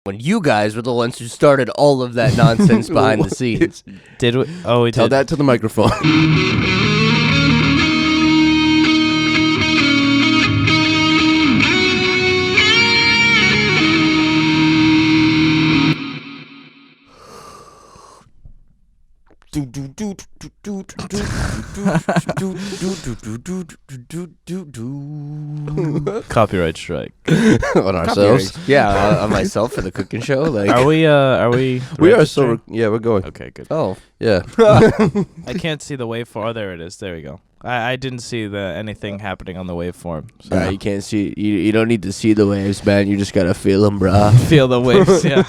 when you guys were the ones who started all of that nonsense behind the scenes. Did we? Oh, we Tell did. that to the microphone. Copyright strike. On ourselves. Yeah, on myself for the cooking show. Like, Are we? We are registering? yeah, we're going. Okay, good. oh, Yeah. I can't see the waveform. Oh, there it is. There we go. I didn't see anything happening on the waveform. So. you can't see. You don't need to see the waves, man. You just gotta feel them, brah. Feel the waves. Yeah.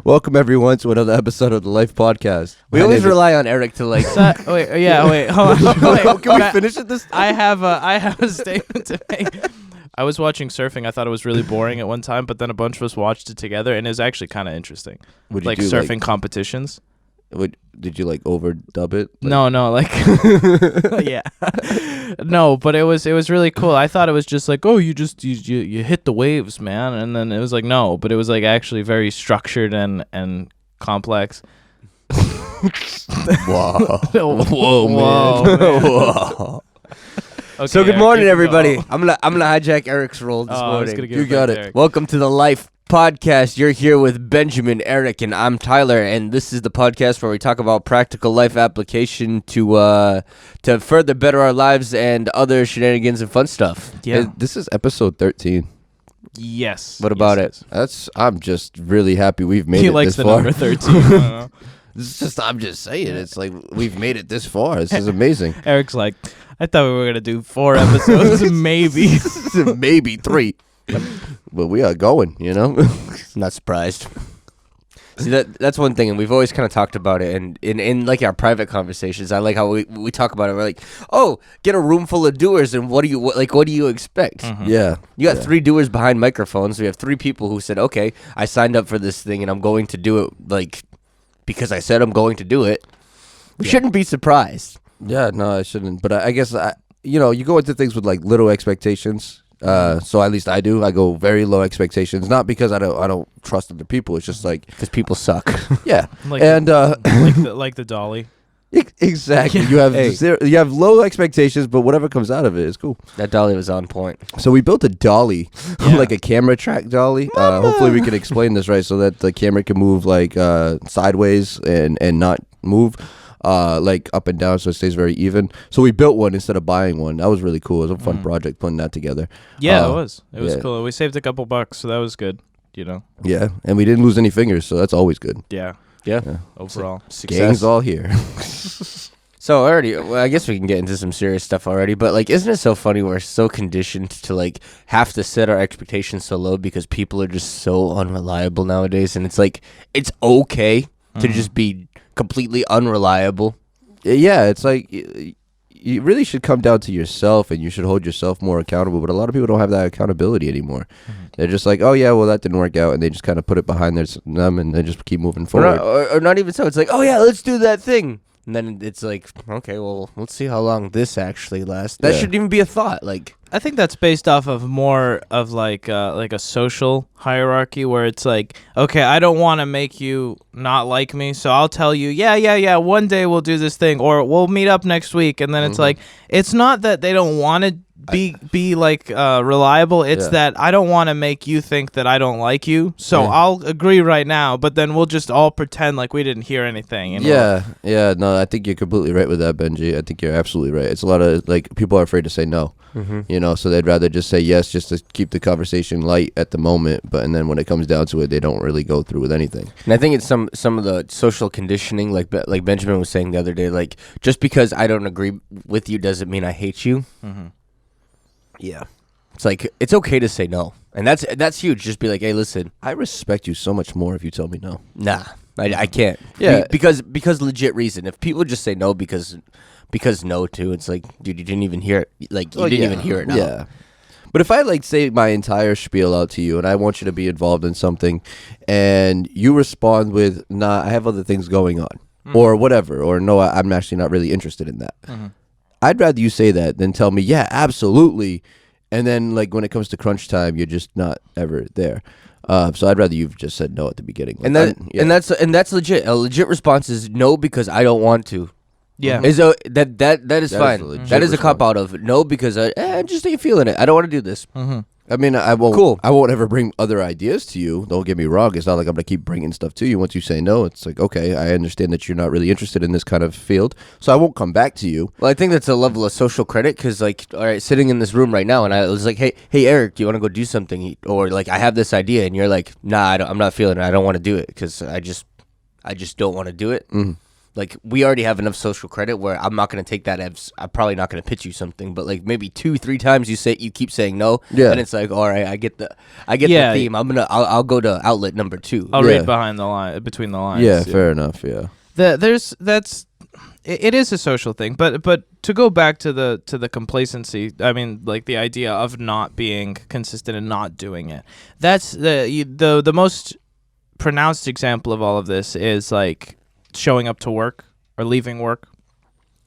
Welcome everyone to another episode of the Life Podcast. We always rely on Eric to like. Wait. Hold on. Wait, Can we finish it this time? I have a statement to make. I was watching surfing. I thought it was really boring at one time, but then a bunch of us watched it together, and it was actually kind of interesting. Would you Like do, surfing competitions. Did you like overdub it? No, like yeah. No, but it was really cool. I thought it was just like, oh, you hit the waves, man, and then it was like no, but it was like actually very structured and complex. Wow. Whoa, man. Whoa. Okay, So good Eric, morning, you can everybody. go. I'm gonna hijack Eric's role this I was morning. gonna give You it got back it. to Eric. Welcome to the Life Podcast. You're here with Benjamin, Eric, and I'm Tyler, and this is the podcast where we talk about practical life application to further better our lives and other shenanigans and fun stuff. Yeah. Hey, this is episode 13. Yes. What about Yes, it? I'm just really happy we've made He it likes this the far. number 13. I don't know. I'm just saying, it's like we've made it this far. This is amazing. Eric's like, I thought we were gonna do 4 episodes, maybe. Maybe 3. But we are going, you know? I'm not surprised. See, that's one thing, and we've always kind of talked about it, and in like our private conversations, I like how we talk about it. We're like, oh, get a room full of doers, and what do you expect? Yeah. You got 3 doers behind microphones. We have 3 people who said, okay, I signed up for this thing, and I'm going to do it, like, because I said I'm going to do it. We shouldn't be surprised. Yeah, no, I shouldn't. But I guess, you go into things with like little expectations. So at least I do. I go very low expectations, not because I don't trust other people. It's just like Because people suck. yeah, Like and like the dolly. exactly. You have you have low expectations, but whatever comes out of it is cool. That dolly was on point. So we built a dolly, Yeah. like a camera track dolly. Hopefully we can explain this right, so that the camera can move like sideways and not move. Like up and down, so it stays very even. So we built one instead of buying one. That was really cool. It was a fun project putting that together. Yeah, it was. It was yeah. cool. We saved a couple bucks, so that was good. Yeah, and we didn't lose any fingers, so that's always good. Yeah. Yeah. Overall. Gang's all here. So I guess we can get into some serious stuff already, but like, isn't it so funny we're so conditioned to like have to set our expectations so low because people are just so unreliable nowadays, and it's like, it's okay to just be completely unreliable. Yeah, it's like you really should come down to yourself, and you should hold yourself more accountable. But a lot of people don't have that accountability anymore. They're just like, oh yeah, well that didn't work out, and they just kind of put it behind them, and they just keep moving forward. Or not even so. It's like, oh yeah, let's do that thing. And then it's like, okay, well, let's see how long this actually lasts. That Yeah. shouldn't even be a thought. Like, I think that's based off of more of like a social hierarchy where it's like, okay, I don't want to make you not like me, so I'll tell you, yeah, one day we'll do this thing, or we'll meet up next week, and then it's like, it's not that they don't want to be like reliable. It's that I don't want to make you think that I don't like you, so I'll agree right now, but then we'll just all pretend like we didn't hear anything. You know? Yeah, no, I think you're completely right with that, Benji. I think you're absolutely right. It's a lot of like people are afraid to say no. So they'd rather just say yes just to keep the conversation light at the moment, and then when it comes down to it, they don't really go through with anything. and I think it's some of the social conditioning, like Benjamin was saying the other day, like, just because I don't agree with you doesn't mean I hate you. Yeah. It's like, it's okay to say no. And that's huge. Just be like, hey, listen, I respect you so much more if you tell me no. nah, I can't. Yeah. Because legit reason. If people just say no because no too, it's like, dude, you didn't even hear it. Like, you didn't even hear it now. Yeah. But if I like say my entire spiel out to you and I want you to be involved in something and you respond with, nah, I have other things going on or whatever, or no, I'm actually not really interested in that. I'd rather you say that than tell me, yeah, absolutely. And then like when it comes to crunch time, you're just not ever there. So I'd rather you've just said no at the beginning. Like, And that's legit. A legit response is no because I don't want to. Yeah. Is that is fine. a legit That is a cop response. out of no because I just ain't feeling it. I don't want to do this. I mean, I won't. Cool. I won't ever bring other ideas to you. Don't get me wrong. It's not like I'm gonna keep bringing stuff to you. Once you say no, it's like, okay, I understand that you're not really interested in this kind of field, so I won't come back to you. Well, I think that's a level of social credit because, like, all right, sitting in this room right now, and I was like, hey, Eric, do you want to go do something? Or like, I have this idea, and you're like, nah, I'm not feeling it. I don't want to do it because I just don't want to do it. Like, we already have enough social credit where I'm not going to take that as I'm probably not going to pitch you something, but like maybe 2-3 times you keep saying no, and it's like, all right, I get the theme. I'll go to outlet number 2. I'll read behind the line, between the lines. Yeah, fair enough. Yeah. It is a social thing, but to go back to the complacency, I mean, like the idea of not being consistent and not doing it. That's the most pronounced example of all of this is like showing up to work or leaving work.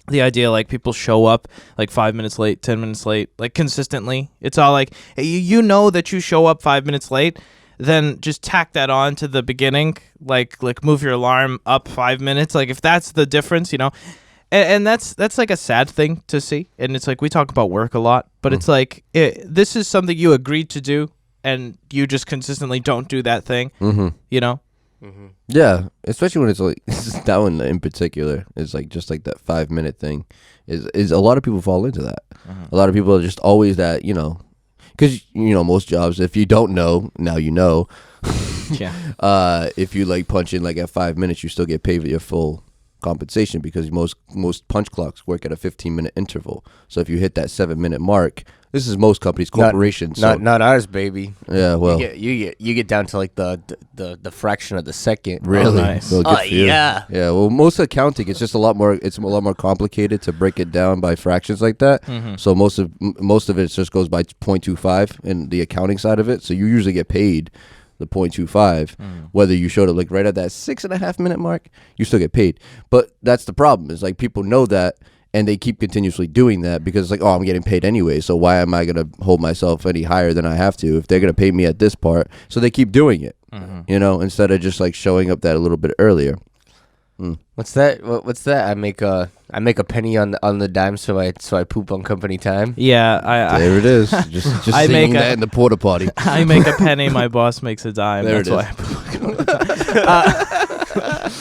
The idea like people show up like 5 minutes late, 10 minutes late, like consistently. It's all like, hey, you know that you show up 5 minutes late, then just tack that on to the beginning, like move your alarm up 5 minutes. Like if that's the difference, and that's like a sad thing to see. And it's like we talk about work a lot, but it's like this is something you agreed to do, and you just consistently don't do that thing. Yeah, especially when it's like that one in particular is like just like that 5 minute thing is a lot of people fall into that. A lot of people are just always that, because most jobs, if you don't know, now you know. If you like punch in like at 5 minutes, you still get paid your full compensation because most punch clocks work at a 15-minute interval. So if you hit that 7 minute mark, this is most companies, corporations. Not ours, baby. Yeah, well, you get down to like the fraction of the second. Really? Oh, nice. Well, good for you. Yeah. Yeah. Well, most accounting, it's just a lot more. It's a lot more complicated to break it down by fractions like that. So most of it just goes by 0.25 in the accounting side of it. So you usually get paid the 0.25, whether you showed up like right at that 6.5 minute mark, you still get paid. But that's the problem. Is like people know that. And they keep continuously doing that because it's like, oh, I'm getting paid anyway, so why am I going to hold myself any higher than I have to if they're going to pay me at this part? So they keep doing it, instead of just like showing up that a little bit earlier. What's that? What's that? I make a penny on the dime, so I poop on company time. Yeah, There it is. Just I singing make that in the porta potty. I make a penny, my boss makes a dime. There That's it why I poop all the time.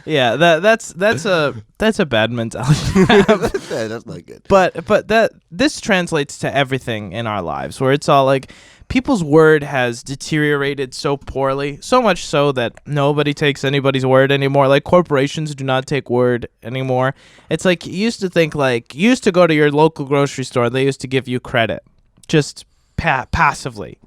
Yeah, that's a bad mentality. That's not good. But this translates to everything in our lives, where it's all like people's word has deteriorated so poorly, so much so that nobody takes anybody's word anymore. Like corporations do not take word anymore. It's like you used to think like you used to go to your local grocery store, they used to give you credit, just passively.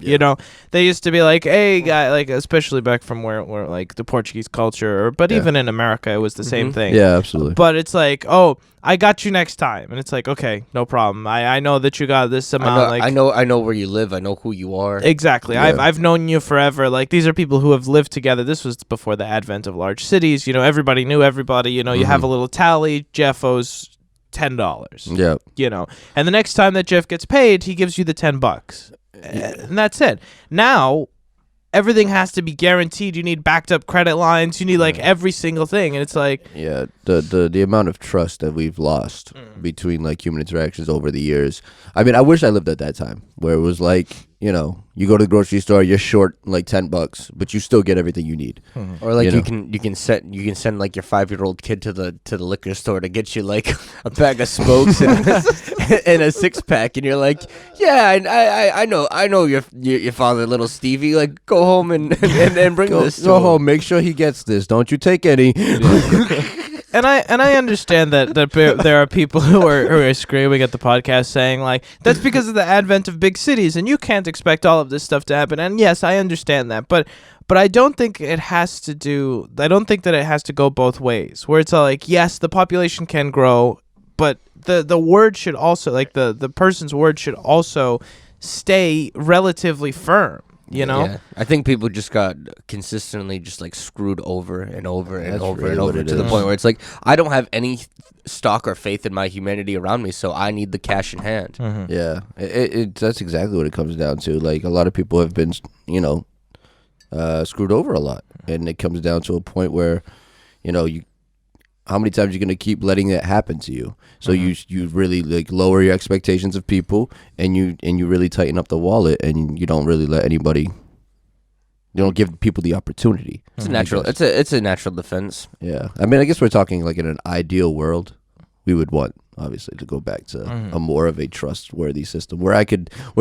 They used to be like, hey guy, like especially back from where like the Portuguese culture, but even in America it was the same thing. Yeah, absolutely. But it's like, oh, I got you next time, and it's like, okay, no problem. I know that you got this amount. I know where you live. I know who you are. Exactly. Yeah. I've known you forever. Like these are people who have lived together. This was before the advent of large cities. Everybody knew everybody. You have a little tally. Jeff owes $10. Yeah. And the next time that Jeff gets paid, he gives you the $10. And that's it. Now everything has to be guaranteed. You need backed up credit lines. You need like every single thing. And it's like, yeah, the amount of trust that we've lost between like human interactions over the years. I mean, I wish I lived at that time where it was like, you go to the grocery store, you're short like $10, but you still get everything you need. Or like you can send like your 5-year-old kid to the liquor store to get you like a bag of smokes and a 6-pack, and you're like, yeah, I know your father, little Stevie. Like, go home and bring this. Go home, make sure he gets this. Don't you take any. And I understand that there are people who are screaming at the podcast saying like that's because of the advent of big cities and you can't expect all of this stuff to happen. And yes, I understand that, but I don't think it has to do. I don't think that it has to go both ways. Where it's all like, yes, the population can grow, but the word should also like the person's word should also stay relatively firm. Yeah. I think people just got consistently just like screwed over and over and That's over really and what over it to the is. point where it's like I don't have any stock or faith in my humanity around me, so I need the cash in hand. Yeah, that's exactly what it comes down to. Like a lot of people have been, screwed over a lot, and it comes down to a point where, how many times you're gonna keep letting it happen to you? So you really like lower your expectations of people, and you really tighten up the wallet, and you don't really let anybody. You don't give people the opportunity. It's a natural. It's a natural defense. Yeah, I mean, I guess we're talking like in an ideal world, we would want obviously to go back to a more of a trustworthy system where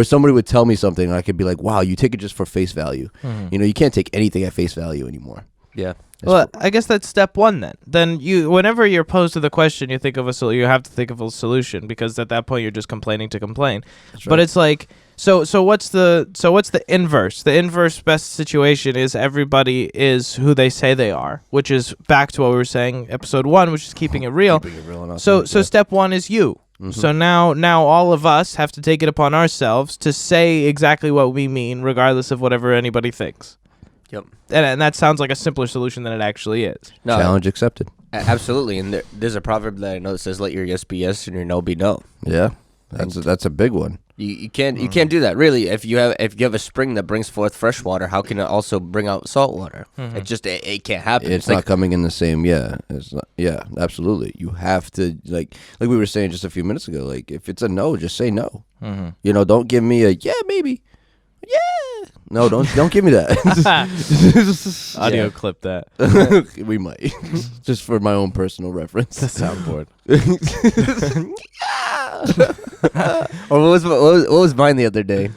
somebody would tell me something, and I could be like, wow, you take it just for face value. You can't take anything at face value anymore. Yeah. Well, I guess that's step one then. Then whenever you're posed to the question, you have to think of a solution, because at that point you're just complaining to complain. That's right. But it's like, so what's the inverse? The inverse best situation is everybody is who they say they are, which is back to what we were saying episode 1, which is keeping it real. Keeping it real and So authentic, yeah. step 1 is you. So now all of us have to take it upon ourselves to say exactly what we mean, regardless of whatever anybody thinks. Yep. And that sounds like a simpler solution than it actually is. No, Challenge accepted. absolutely. And there's a proverb that I know that says, "Let your yes be yes and your no be no." Yeah, that's a big one. You can't do that really. If you have a spring that brings forth fresh water, how can it also bring out salt water? It can't happen. It's not coming in the same. Yeah, it's not. Yeah, absolutely. You have to like we were saying just a few minutes ago. Like if it's a no, just say no. Don't give me a yeah maybe. Yeah. No, don't give me that. Audio clip that. We might. Just for my own personal reference. Soundboard. Or what was mine the other day?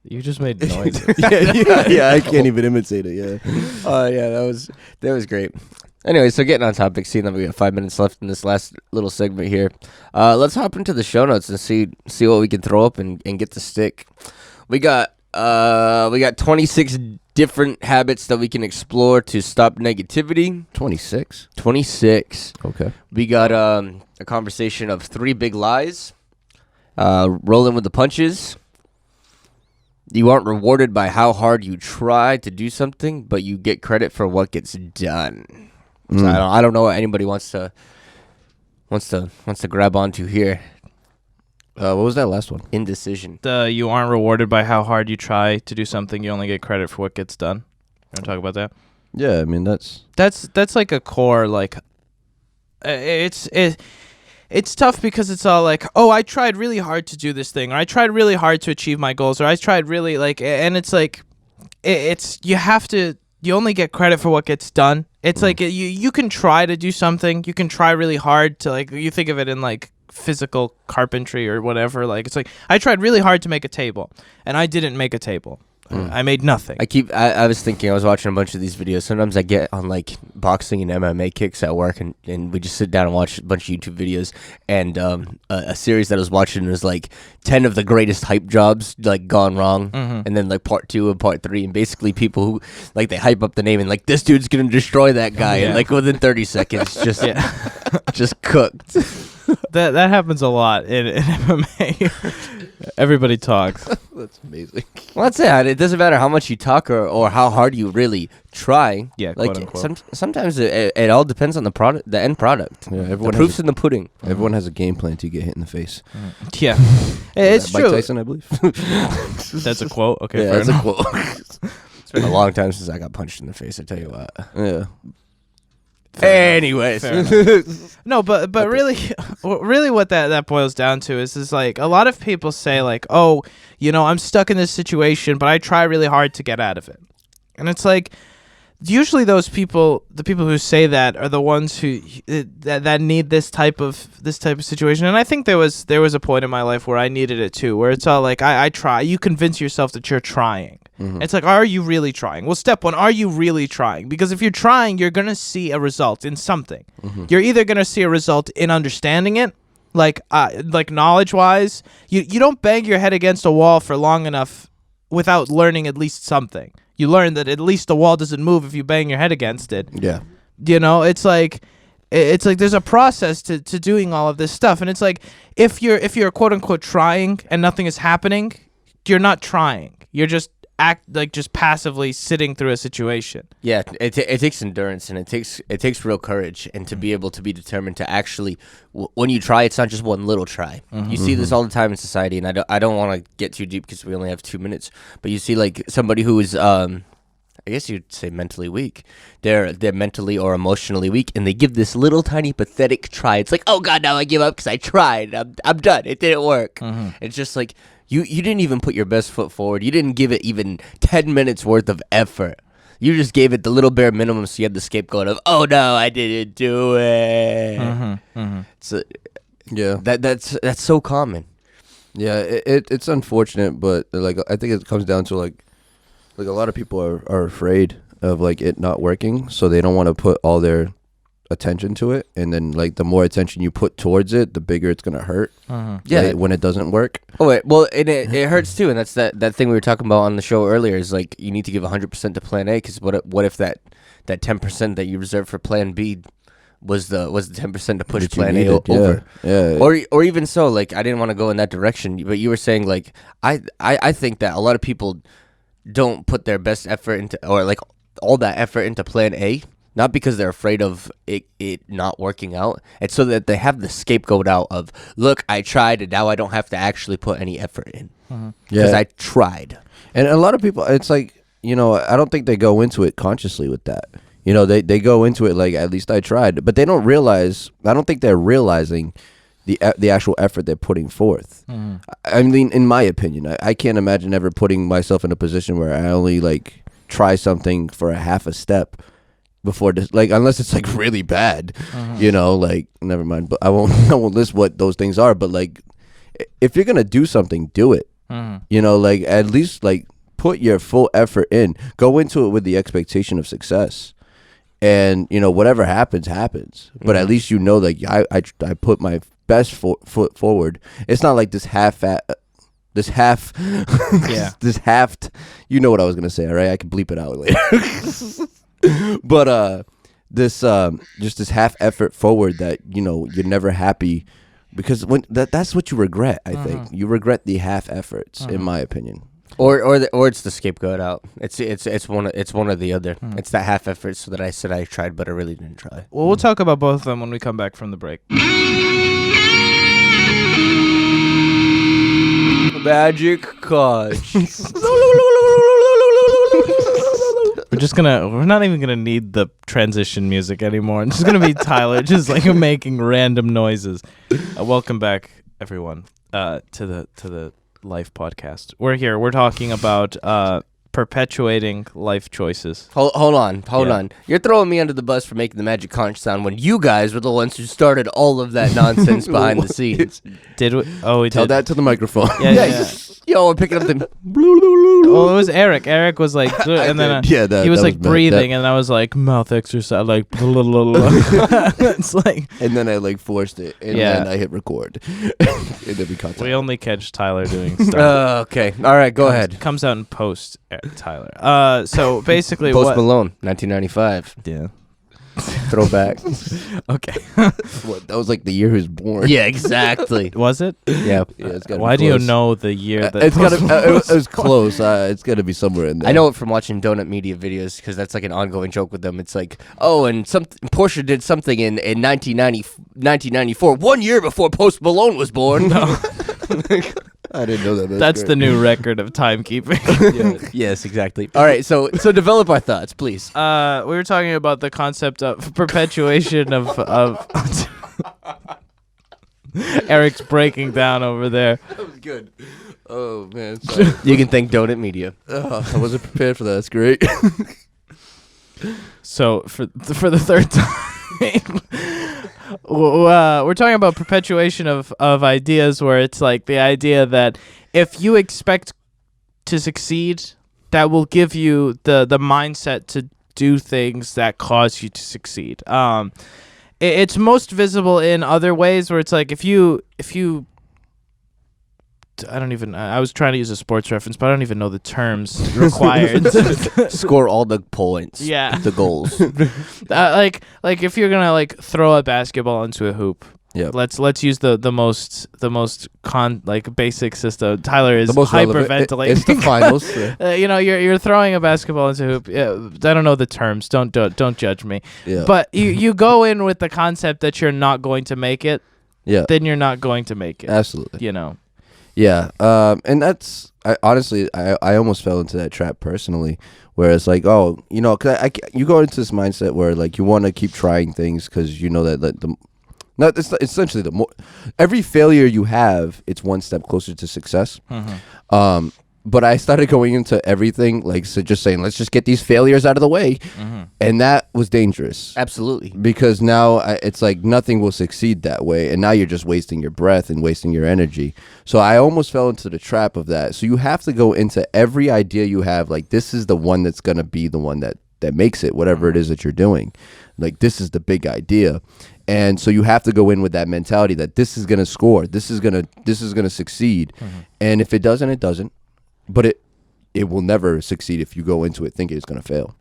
You just made noise. yeah, I can't even imitate it. Yeah. Oh yeah, that was great. Anyway, so getting on topic, seeing that we got 5 minutes left in this last little segment here, let's hop into the show notes and see what we can throw up and get to stick. We got 26 different habits that we can explore to stop negativity. 26. 26. Okay. We got a conversation of 3 big lies. Rolling with the punches. You aren't rewarded by how hard you try to do something, but you get credit for what gets done. So I don't know what anybody wants to grab onto here. What was that last one? Indecision. You aren't rewarded by how hard you try to do something. You only get credit for what gets done. You want to talk about that? Yeah, I mean that's like a core like. It's tough because it's all like, oh, I tried really hard to do this thing, or I tried really hard to achieve my goals, or I tried really and it's like, you only get credit for what gets done. It's like you can try to do something, you can try really hard to you think of it in like physical carpentry or whatever. Like it's like I tried really hard to make a table, and I didn't make a table. I made nothing. I was thinking, I was watching a bunch of these videos. Sometimes I get on like boxing and MMA kicks at work, and we just sit down and watch a bunch of YouTube videos. And a series that I was watching was like 10 of the greatest hype jobs like gone wrong, and then like part 2 and part 3, and basically people who like they hype up the name and like this dude's gonna destroy that guy, and like within 30 seconds just just cooked. That happens a lot in MMA. Everybody talks. That's amazing. Well, that's it. It doesn't matter how much you talk or how hard you really try. Yeah, like quote unquote. Sometimes it all depends on the end product. Yeah, The proof's in the pudding. Everyone has a game plan to get hit in the face. Yeah, it's Mike true. Tyson, I believe. That's a quote. Okay, Yeah, fair that's enough. a quote. It's been a long time since I got punched in the face, I tell you what. Yeah. Anyways. No, but really what that boils down to is like a lot of people say like, oh, I'm stuck in this situation, but I try really hard to get out of it. And it's like, usually the people who say that are the ones who that need this type of situation. And I think there was a point in my life where I needed it too, where it's all like, I try. You convince yourself that you're trying. It's like, are you really trying? Well, step 1, are you really trying? Because if you're trying, you're going to see a result in something. You're either going to see a result in understanding it, like knowledge-wise. You don't bang your head against a wall for long enough without learning at least something. You learn that at least the wall doesn't move if you bang your head against it. Yeah. It's like there's a process to doing all of this stuff. And it's like, if you're quote unquote trying and nothing is happening, you're not trying. You're just just passively sitting through a situation. Yeah, it takes endurance, and it takes real courage, and to be able to be determined to actually, when you try, it's not just one little try. You see this all the time in society, and I don't want to get too deep because we only have 2 minutes. But you see like somebody who is I guess you'd say mentally weak. They're mentally or emotionally weak, and they give this little tiny pathetic try. It's like, oh God, now I give up because I tried. I'm done. It didn't work. It's just like you didn't even put your best foot forward. You didn't give it even 10 minutes worth of effort. You just gave it the little bare minimum, so you had the scapegoat of, oh no, I didn't do it. So, Yeah. that's so common. Yeah, it's unfortunate, but like I think it comes down to like a lot of people are afraid of like it not working, so they don't want to put all their attention to it, and then like the more attention you put towards it, the bigger it's gonna hurt. Yeah, right, when it doesn't work. Oh wait, well, and it hurts too, and that's that thing we were talking about on the show earlier. Is like you need to give 100% to Plan A, because what if that 10% that you reserved for Plan B was the 10% to push That you Plan A needed, over? Yeah. Or even so, like I didn't want to go in that direction, but you were saying like I think that a lot of people don't put their best effort into, or like all that effort into Plan A, not because they're afraid of it not working out. It's so that they have the scapegoat out of, look, I tried, and now I don't have to actually put any effort in because I tried. And a lot of people, it's like, I don't think they go into it consciously with that. They go into it like, at least I tried, but they don't realize. I don't think they're realizing the actual effort they're putting forth. I mean, in my opinion, I can't imagine ever putting myself in a position where I only like try something for a half a step before this, like, unless it's like really bad, like, never mind, but I won't list what those things are, but like, if you're gonna do something, do it. Like, at least like put your full effort in, go into it with the expectation of success, and whatever happens, but at least like I put my best foot forward. It's not like this this halved, what I was gonna say, all right? I can bleep it out later. But this just this half effort forward that you're never happy, because when that's what you regret. I think you regret the half efforts, in my opinion. Or it's the scapegoat out. It's one or the other. It's that half effort, so that I said I tried, but I really didn't try. Well, we'll talk about both of them when we come back from the break. Magic cards. We're not even gonna need the transition music anymore. It's just gonna be Tyler just like making random noises. Welcome back, everyone, to the Life podcast. We're here. We're talking about perpetuating life choices. Hold on. You're throwing me under the bus for making the magic conch sound when you guys were the ones who started all of that nonsense behind the scenes. Did we? Oh, we Tell did. that to the microphone. Yeah. Yo, we're picking up the. Oh, it was Eric. Eric was like, and then he was like breathing, and I was like, mouth exercise, like, it's like, and then I like forced it, and then I hit record, and then we cut. We only catch Tyler doing stuff. Okay, all right, go ahead. Comes out in post, Tyler. So basically, Post Malone, 1995. Yeah. Throwback. Okay. That was like the year he was born. Yeah, exactly. Was it? Yeah. It's gotta Why be do you close. know the year that? It's it was close. It's gotta be somewhere in there. I know it from watching Donut Media videos, because that's like an ongoing joke with them. It's like, oh, and Porsche did something in 1994, 1 year before Post Malone was born. No. I didn't know that. That's the new record of timekeeping. Yes, exactly. All right, so develop our thoughts, please. We were talking about the concept of perpetuation of Eric's breaking down over there. That was good. Oh man, sorry. You can thank Donut Media. I wasn't prepared for that. That's great. So for the third time, we're talking about perpetuation of ideas, where it's like the idea that if you expect to succeed, that will give you the mindset to do things that cause you to succeed. It's most visible in other ways, where it's like if you I was trying to use a sports reference, but I don't even know the terms required. Score all the points. Yeah. The goals. Like if you're gonna like throw a basketball into a hoop. Yep. Let's use the most basic system. Tyler is The most relevant. hyperventilating. It's the finals. You're throwing a basketball into a hoop. I don't know the terms. Don't judge me. Yeah. But you go in with the concept that you're not going to make it. Yeah. Then you're not going to make it. Absolutely. Yeah, and that's honestly, I almost fell into that trap personally, where it's like, oh, you know, you go into this mindset where like you want to keep trying things because you know that the not it's essentially the more every failure you have, it's one step closer to success. But I started going into everything like so just saying, let's just get these failures out of the way, and that was dangerous. Absolutely. Because now it's like nothing will succeed that way, and now you're just wasting your breath and wasting your energy. So I almost fell into the trap of that. So you have to go into every idea you have like this is the one that's gonna be the one that makes it, whatever it is that you're doing. Like this is the big idea. And so you have to go in with that mentality that this is gonna score, this is gonna succeed. And if it doesn't, it doesn't. But it will never succeed if you go into it thinking it's gonna fail.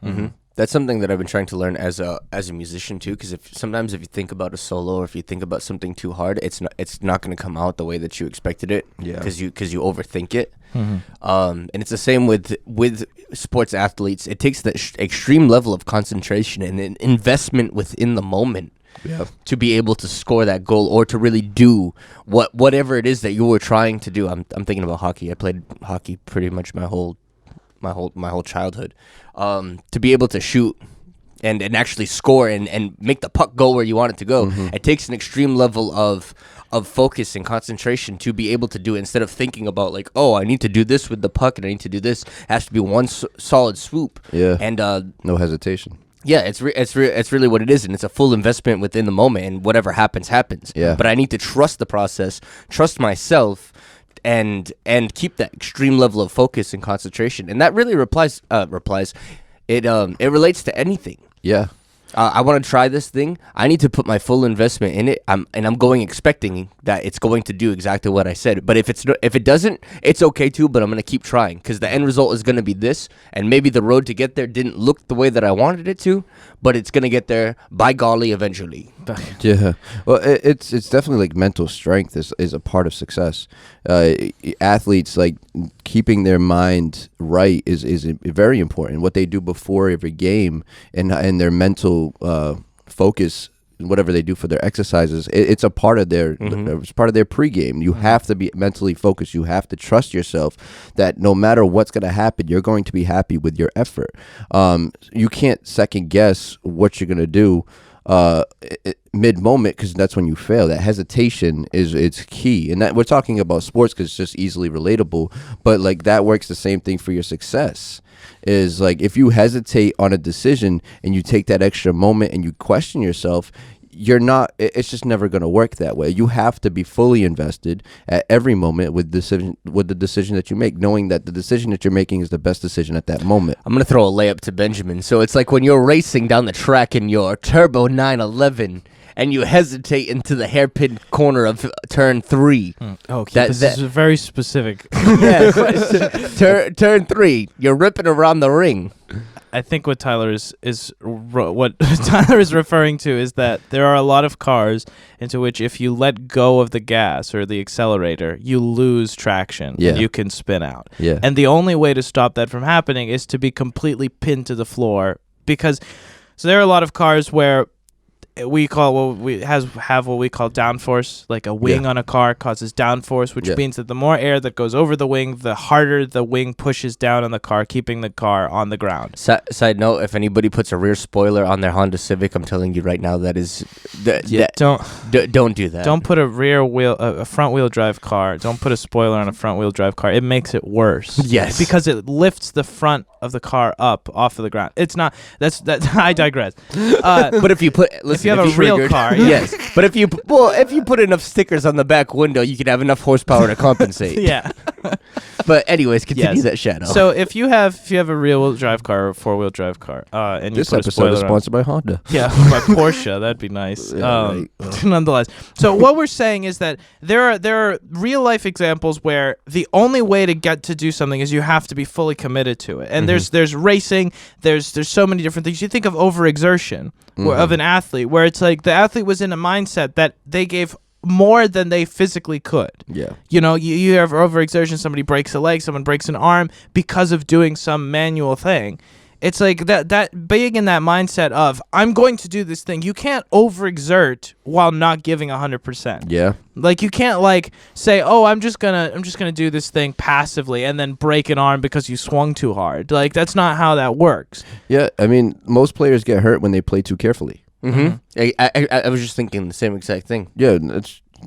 That's something that I've been trying to learn as a musician too. Because sometimes if you think about a solo or if you think about something too hard, it's not going to come out the way that you expected it. Yeah. Because you overthink it. And it's the same with sports athletes. It takes the extreme level of concentration and an investment within the moment. Yeah. To be able to score that goal or to really do whatever it is that you were trying to do. I'm thinking about hockey. I played hockey pretty much my whole childhood. To be able to shoot and actually score and make the puck go where you want it to go, it takes an extreme level of focus and concentration to be able to do it instead of thinking about like, oh, I need to do this with the puck and I need to do this. It has to be one solid swoop. Yeah. And no hesitation. yeah, it's really what it is, and it's a full investment within the moment, and whatever happens. Yeah. But I need to trust the process, trust myself, and keep that extreme level of focus and concentration, and that really it relates to anything. Yeah. I want to try this thing. I need to put my full investment in it. I'm going expecting that it's going to do exactly what I said. But if it doesn't, it's okay too. But I'm going to keep trying because the end result is going to be this. And maybe the road to get there didn't look the way that I wanted it to, but it's going to get there by golly eventually. Yeah. Well, it's definitely like mental strength is a part of success. Athletes like keeping their mind right is very important. What they do before every game and their mental focus, whatever they do for their exercises, it's a part of their it's part of their pregame. You have to be mentally focused. You have to trust yourself that no matter what's going to happen, you're going to be happy with your effort. You can't second guess what you're going to do mid moment because that's when you fail. That hesitation it's key, and that we're talking about sports because it's just easily relatable. But like that works the same thing for your success. Is like if you hesitate on a decision and you take that extra moment and you question yourself, it's just never going to work that way. You have to be fully invested at every moment with the decision that you make, knowing that the decision that you're making is the best decision at that moment. I'm going to throw a layup to Benjamin. So it's like when you're racing down the track in your Turbo 911 and you hesitate into the hairpin corner of turn 3. Okay, this is very specific. Yeah, turn 3. You're ripping around the ring. I think what Tyler what Tyler is referring to is that there are a lot of cars into which if you let go of the gas or the accelerator, you lose traction. Yeah. And you can spin out. Yeah. And the only way to stop that from happening is to be completely pinned to the floor so there are a lot of cars where we call have what we call downforce, like a wing on a car causes downforce, which means that the more air that goes over the wing, the harder the wing pushes down on the car, keeping the car on the ground. Side note: if anybody puts a rear spoiler on their Honda Civic, I'm telling you right now, that is don't do that. Don't put a front wheel drive car. Don't put a spoiler on a front wheel drive car. It makes it worse. Yes, because it lifts the front of the car up off of the ground. It's not. That's I digress. But if you if you have a real car, yes. But if you put enough stickers on the back window, you can have enough horsepower to compensate. Yeah. But anyways, continue that shadow. So if you have a rear-wheel drive car or a four-wheel drive car, and you This put a episode spoiler is sponsored by Honda. yeah, by Porsche, that'd be nice. Yeah, right. Nonetheless, so what we're saying is that there are real-life examples where the only way to get to do something is you have to be fully committed to it. And there's racing, there's so many different things. You think of overexertion of an athlete, where it's like the athlete was in a mindset that they gave more than they physically could. Yeah. You know, you have overexertion, somebody breaks a leg, someone breaks an arm because of doing some manual thing. it's like that being in that mindset of I'm going to do this thing. You can't overexert while not giving 100%. Yeah. Like you can't like say, "Oh, I'm just gonna do this thing passively," and then break an arm because you swung too hard. Like that's not how that works. Yeah, I mean, most players get hurt when they play too carefully. Mm-hmm. I was just thinking the same exact thing.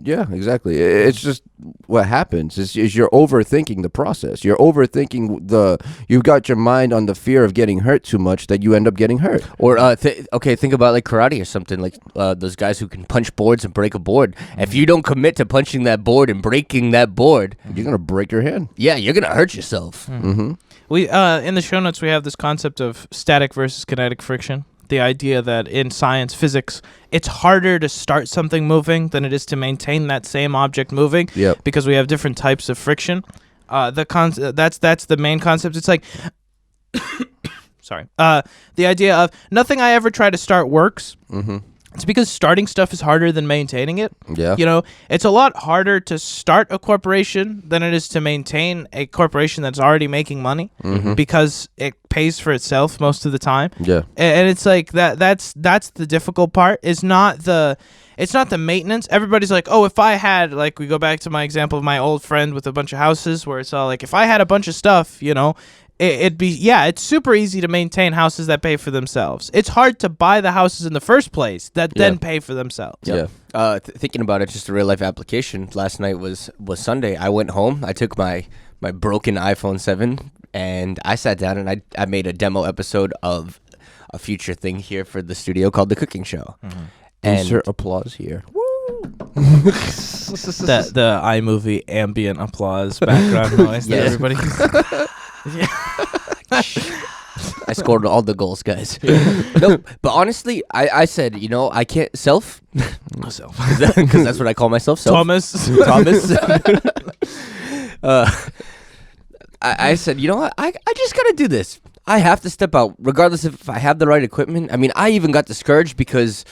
Yeah, exactly. It's just what happens is you're overthinking the process. You're overthinking you've got your mind on the fear of getting hurt too much that you end up getting hurt. Or think about like karate or something, like those guys who can punch boards and break a board. If you don't commit to punching that board and breaking that board, You're gonna break your hand. yeah, you're gonna hurt yourself. Mm-hmm. We in the show notes we have this concept of static versus kinetic friction. The idea that in science, physics, it's harder to start something moving than it is to maintain that same object moving. Yep. Because we have different types of friction. That's the main concept. It's like, sorry. The idea of nothing I ever try to start works. Mm-hmm. It's because starting stuff is harder than maintaining it. Yeah. You know, it's a lot harder to start a corporation than it is to maintain a corporation that's already making money because it pays for itself most of the time. Yeah. And it's like that's the difficult part. It's not the maintenance. Everybody's like, "Oh, if I had," like we go back to my example of my old friend with a bunch of houses where it's all like, if I had a bunch of stuff, you know, it'd be, it's super easy to maintain houses that pay for themselves. It's hard to buy the houses in the first place that then pay for themselves. Yeah. Thinking about it, just a real life application. Last night was Sunday. I went home. I took my broken iPhone 7 and I sat down and I made a demo episode of a future thing here for the studio called The Cooking Show. Mm-hmm. And Insert applause here. The iMovie ambient applause background noise that Yes. everybody. I scored all the goals, guys. No, but honestly, I said, I can't self because that's what I call myself. Self. Thomas. I said, you know what? I just gotta do this. I have to step out, regardless if I have the right equipment. I mean, I even got discouraged because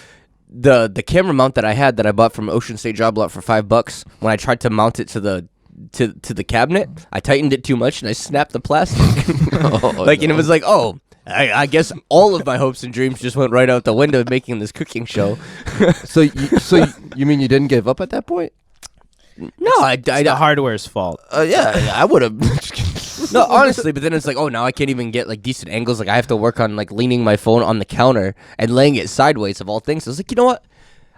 the camera mount that I had that I bought from Ocean State Job Lot for $5, when I tried to mount it to the cabinet, I tightened it too much and I snapped the plastic. And it was like, oh, I guess all of my hopes and dreams just went right out the window making this cooking show. So you mean you didn't give up at that point? No, The hardware's fault. Yeah, I would have. No, honestly, but then it's like, oh, now I can't even get like decent angles. Like I have to work on like leaning my phone on the counter and laying it sideways of all things. So I was like, you know what?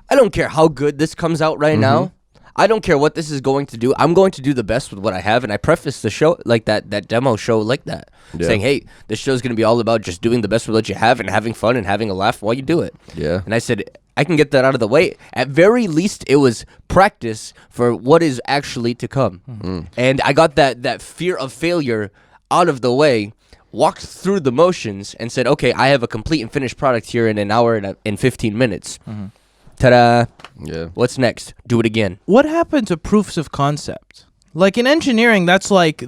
I don't care how good this comes out right now. I don't care what this is going to do. I'm going to do the best with what I have. And I preface the show like that demo show like that, saying, hey, this show is going to be all about just doing the best with what you have and having fun and having a laugh while you do it. Yeah. And I said, I can get that out of the way. At very least, it was practice for what is actually to come. And I got that fear of failure out of the way, walked through the motions, and said, okay, I have a complete and finished product here in an hour and 15 minutes. Ta-da. Yeah. What's next? Do it again. What happened to proofs of concept? Like in engineering, that's like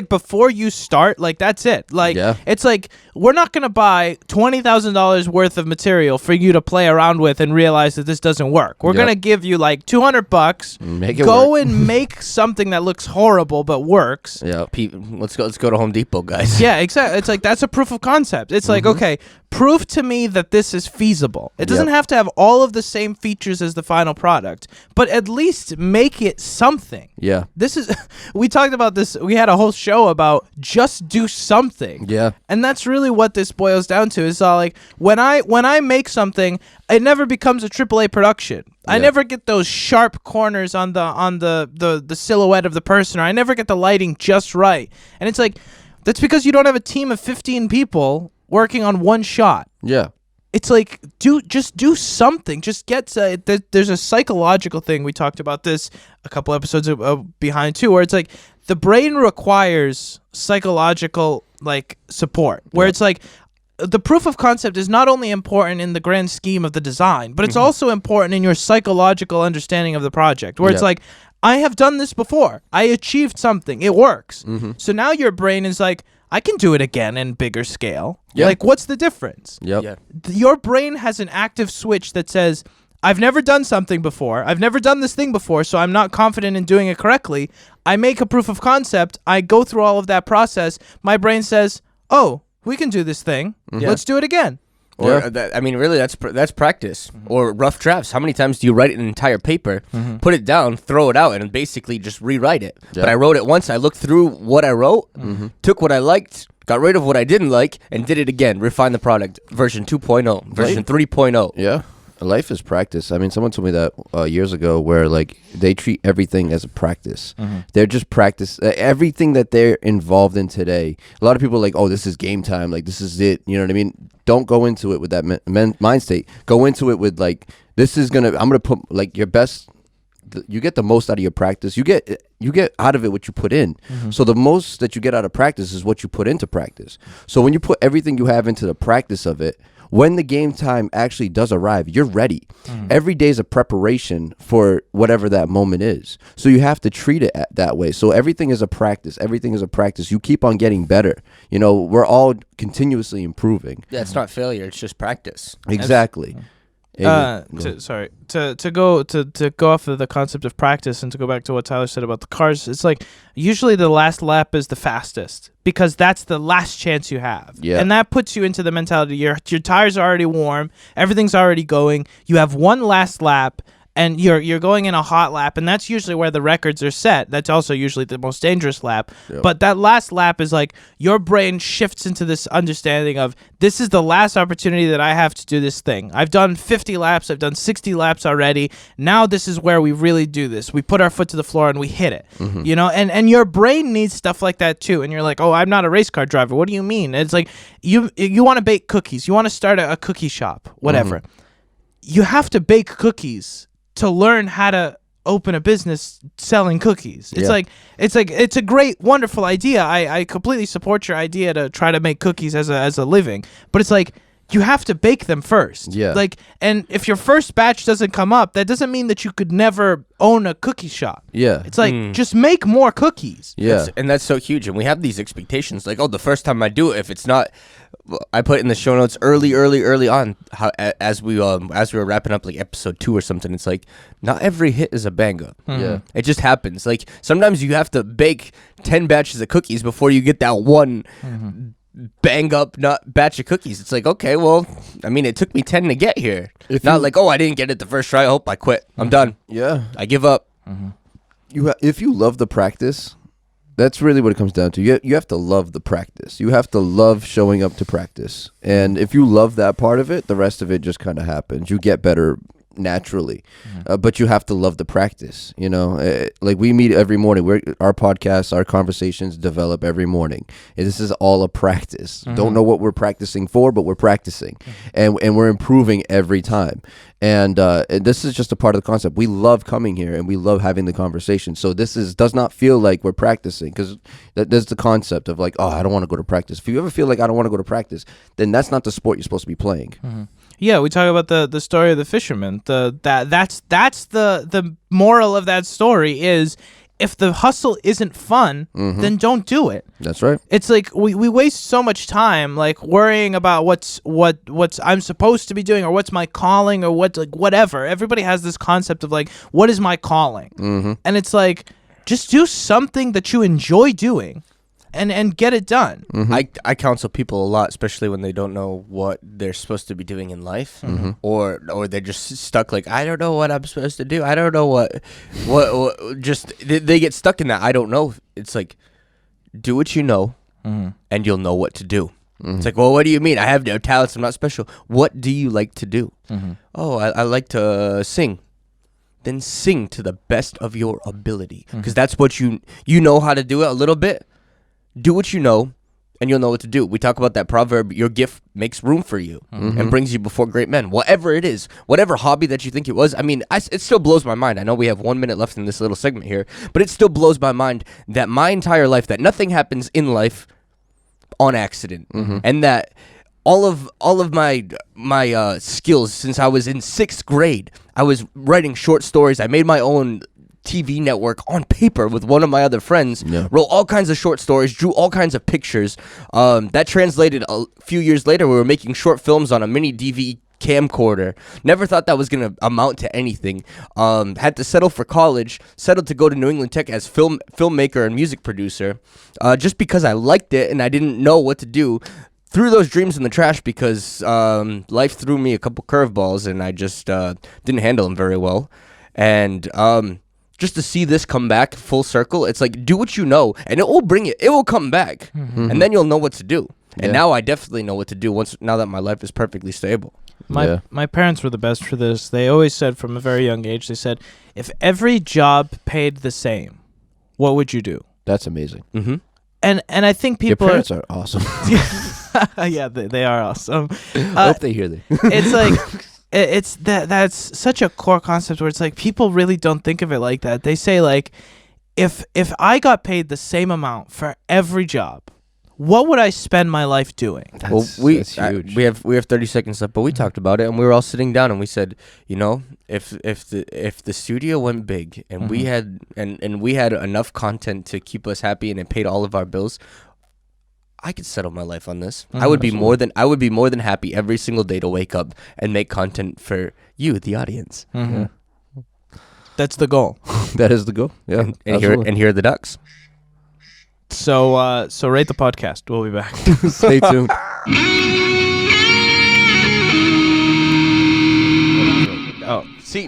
before you start, like that's it. Like it's like we're not gonna buy $20,000 worth of material for you to play around with and realize that this doesn't work. We're gonna give you like $200. Make it go work. and make something that looks horrible but works. Yeah. Let's go to Home Depot, guys. Yeah, exactly. It's like that's a proof of concept. It's like, okay, prove to me that this is feasible. It doesn't have to have all of the same features as the final product, but at least make it something. Yeah. This is we talked about this. We had a whole show about just do something. Yeah. And that's really what this boils down to. Is all like when I make something, it never becomes a AAA production. I never get those sharp corners on the silhouette of the person, or I never get the lighting just right. And it's like that's because you don't have a team of 15 people working on one shot. Yeah. It's like just do something. Just get there's a psychological thing. We talked about this a couple episodes behind too, where it's like the brain requires psychological like support. Where it's like the proof of concept is not only important in the grand scheme of the design, but it's also important in your psychological understanding of the project. Where it's like, I have done this before. I achieved something. It works. So now your brain is like, I can do it again in bigger scale. Yeah. Like, what's the difference? Yep. Yeah. Your brain has an active switch that says, I've never done something before. I've never done this thing before, so I'm not confident in doing it correctly. I make a proof of concept. I go through all of that process. My brain says, oh, we can do this thing. Yeah. Let's do it again. Or Yeah. I mean, really, that's practice. Or rough drafts. How many times do you write an entire paper, put it down, throw it out, and basically just rewrite it? Yeah. But I wrote it once. I looked through what I wrote, took what I liked, got rid of what I didn't like, and did it again. Refine the product. Version 2.0, version 3.0. Yeah. Life is practice. I mean, someone told me that years ago, where like they treat everything as a practice. They're just practice everything that they're involved in today. A lot of people are like, oh, this is game time. Like, this is it. You know what I mean? Don't go into it with that mind state. Go into it with like, I'm gonna put like your best. You get the most out of your practice. You get out of it what you put in. So the most that you get out of practice is what you put into practice. So when you put everything you have into the practice of it, when the game time actually does arrive, you're ready. Every day is a preparation for whatever that moment is. So you have to treat it that way. So everything is a practice. Everything is a practice. You keep on getting better. You know, we're all continuously improving. Yeah, it's not failure. It's just practice. Exactly. To go off of the concept of practice and to go back to what Tyler said about the cars, it's like usually the last lap is the fastest because that's the last chance you have. Yeah. And that puts you into the mentality your tires are already warm, everything's already going. You have one last lap and you're going in a hot lap, and that's usually where the records are set. That's also usually the most dangerous lap. Yep. But that last lap is like your brain shifts into this understanding of this is the last opportunity that I have to do this thing. I've done 50 laps. I've done 60 laps already. Now this is where we really do this. We put our foot to the floor and we hit it. You know, and your brain needs stuff like that too. And you're like, oh, I'm not a race car driver. What do you mean? It's like you want to bake cookies. You want to start a cookie shop, whatever. You have to bake cookies to learn how to open a business selling cookies. It's like it's a great, wonderful idea. I completely support your idea to try to make cookies as a living. But it's like you have to bake them first. Yeah. Like, and if your first batch doesn't come up, that doesn't mean that you could never own a cookie shop. Yeah. It's like just make more cookies. Yeah. And that's so huge. And we have these expectations like, oh, the first time I do it, if it's not, I put in the show notes early on how as we were wrapping up like episode 2 or something. It's like not every hit is a banger. Yeah. It just happens. Like sometimes you have to bake 10 batches of cookies before you get that one bang up batch of cookies. It's like, okay, well, I mean, it took me 10 to get here. Not like, oh, I didn't get it the first try. I hope I quit. I'm done. Yeah. I give up. If you love the practice, that's really what it comes down to. You have to love the practice. You have to love showing up to practice. And if you love that part of it, the rest of it just kind of happens. You get better naturally, but you have to love the practice. You know, like we meet every morning. Our podcasts, our conversations develop every morning. And this is all a practice. Don't know what we're practicing for, but we're practicing, and we're improving every time. And this is just a part of the concept. We love coming here and we love having the conversation. So this does not feel like we're practicing, because there's the concept of like, oh, I don't want to go to practice. If you ever feel like I don't want to go to practice, then that's not the sport you're supposed to be playing. Yeah, we talk about the story of the fisherman. That's the moral of that story is if the hustle isn't fun, then don't do it. That's right. It's like we waste so much time like worrying about what's I'm supposed to be doing or what's my calling or whatever. Everybody has this concept of like, what is my calling? And it's like, just do something that you enjoy doing and get it done. I counsel people a lot, especially when they don't know what they're supposed to be doing in life, or they're just stuck like, I don't know what I'm supposed to do. I don't know what just they get stuck in that I don't know. It's like, do what you know, and you'll know what to do. It's like, well, what do you mean? I have no talents. I'm not special. What do you like to do? Oh, I like to sing. Then sing to the best of your ability, because that's what you know how to do it a little bit. Do what you know, and you'll know what to do. We talk about that proverb, your gift makes room for you and brings you before great men. Whatever it is, whatever hobby that you think it was. I mean, it still blows my mind. I know we have 1 minute left in this little segment here, but it still blows my mind that my entire life, that nothing happens in life on accident. And that all of my skills since I was in 6th grade, I was writing short stories. I made my own TV network on paper with one of my other friends, wrote all kinds of short stories, drew all kinds of pictures. That translated a few years later. We were making short films on a mini DV camcorder. Never thought that was going to amount to anything. Had to settle for college, settled to go to New England Tech as filmmaker and music producer, just because I liked it and I didn't know what to do. threw those dreams in the trash because life threw me a couple curveballs and I just didn't handle them very well. And just to see this come back full circle, it's like, do what you know, and it will bring it. It will come back, and then you'll know what to do. And now I definitely know what to do now that my life is perfectly stable. My parents were the best for this. They always said from a very young age, they said, if every job paid the same, what would you do? That's amazing. Mm-hmm. And I think people Your parents are awesome. yeah, they are awesome. I hope they hear this. It's like that's such a core concept where it's like people really don't think of it like that. They say like, if I got paid the same amount for every job, what would I spend my life doing? That's huge. We have 30 seconds left, but we talked about it, and we were all sitting down, and we said, you know, if the studio went big, and we had and we had enough content to keep us happy, and it paid all of our bills, I could settle my life on this. I would be more than happy every single day to wake up and make content for you, the audience. Yeah. That's the goal. That is the goal. Yeah, and here are the ducks. So rate the podcast. We'll be back. Stay tuned. Oh,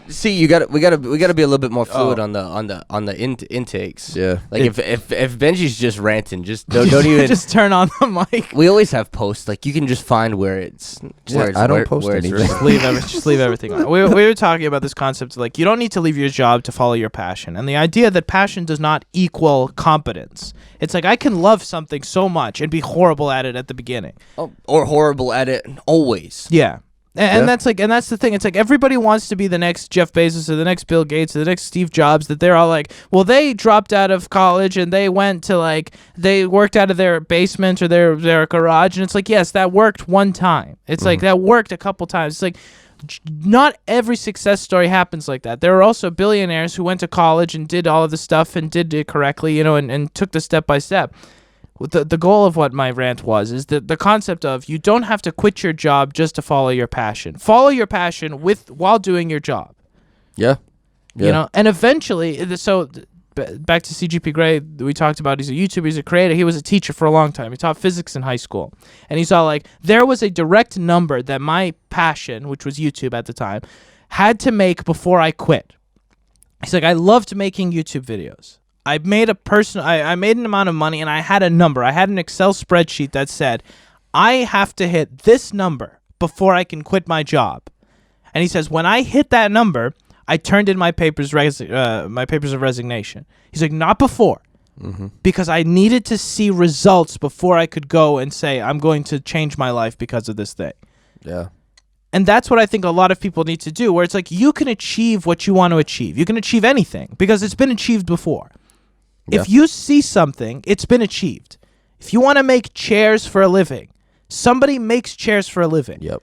See, we gotta be a little bit more fluid on the intakes. Yeah. Like if Benji's just ranting, just don't even just turn on the mic. We always have posts. Like you can just find where it's. I don't post where it's anything. written. Just leave everything on. We were talking about this concept of like you don't need to leave your job to follow your passion, and the idea that passion does not equal competence. It's like I can love something so much and be horrible at it at the beginning. Or horrible at it always. Yeah. And that's the thing. It's like everybody wants to be the next Jeff Bezos or the next Bill Gates or the next Steve Jobs. That they're all like, well, they dropped out of college and they went to they worked out of their basement or their garage. And it's like, yes, that worked one time. It's like that worked a couple times. It's like not every success story happens like that. There are also billionaires who went to college and did all of the stuff and did it correctly, and took the step by step. The goal of what my rant was is the concept of you don't have to quit your job just to follow your passion. Follow your passion while doing your job. Yeah. You know, and eventually, so back to CGP Grey, we talked about he's a YouTuber, he's a creator, he was a teacher for a long time. He taught physics in high school. And he saw like there was a direct number that my passion, which was YouTube at the time, had to make before I quit. He's like, I loved making YouTube videos. I made I made an amount of money and I had a number. I had an Excel spreadsheet that said, I have to hit this number before I can quit my job. And he says, when I hit that number, I turned in my papers of resignation. He's like, not before. Because I needed to see results before I could go and say, I'm going to change my life because of this thing. Yeah. And that's what I think a lot of people need to do, where it's like you can achieve what you want to achieve. You can achieve anything because it's been achieved before. Yeah. If you see something, it's been achieved. If you want to make chairs for a living, somebody makes chairs for a living. Yep.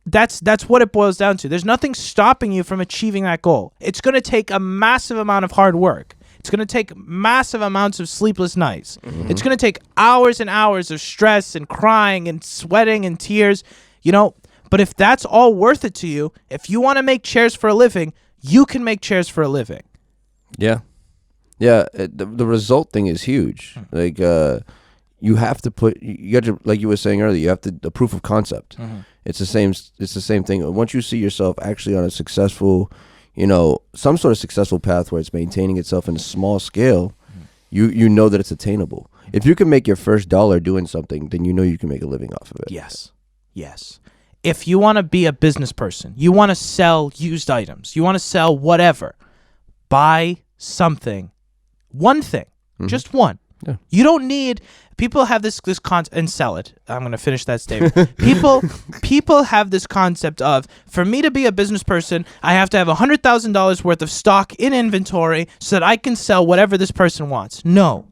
That's what it boils down to. There's nothing stopping you from achieving that goal. It's going to take a massive amount of hard work. It's going to take massive amounts of sleepless nights. It's going to take hours and hours of stress and crying and sweating and tears, But if that's all worth it to you, if you want to make chairs for a living, you can make chairs for a living. Yeah. Yeah, the result thing is huge. Like, you have to like you were saying earlier, you have the proof of concept. It's the same thing. Once you see yourself actually on a successful, some sort of successful path where it's maintaining itself in a small scale, you know that it's attainable. If you can make your first dollar doing something, then you know you can make a living off of it. Yes. If you want to be a business person, you want to sell used items, you want to sell whatever, buy something. One thing, just one. Yeah. You don't need. People have this concept and sell it. I'm going to finish that statement. People have this concept of, for me to be a business person, I have to have $100,000 worth of stock in inventory so that I can sell whatever this person wants. No,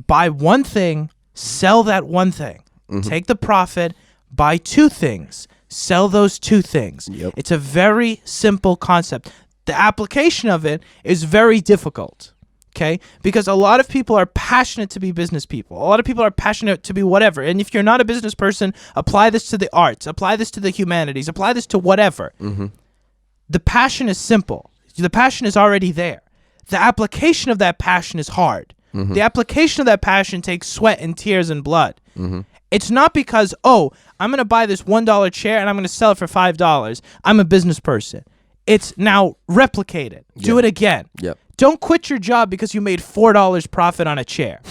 buy one thing, sell that one thing, take the profit, buy two things, sell those two things. Yep. It's a very simple concept. The application of it is very difficult. Okay, because a lot of people are passionate to be business people. A lot of people are passionate to be whatever. And if you're not a business person, apply this to the arts, apply this to the humanities, apply this to whatever. The passion is simple. The passion is already there. The application of that passion is hard. The application of that passion takes sweat and tears and blood. It's not because, oh, I'm going to buy this $1 chair and I'm going to sell it for $5. I'm a business person. It's now replicate it. Do it again. Yep. Don't quit your job because you made $4 profit on a chair.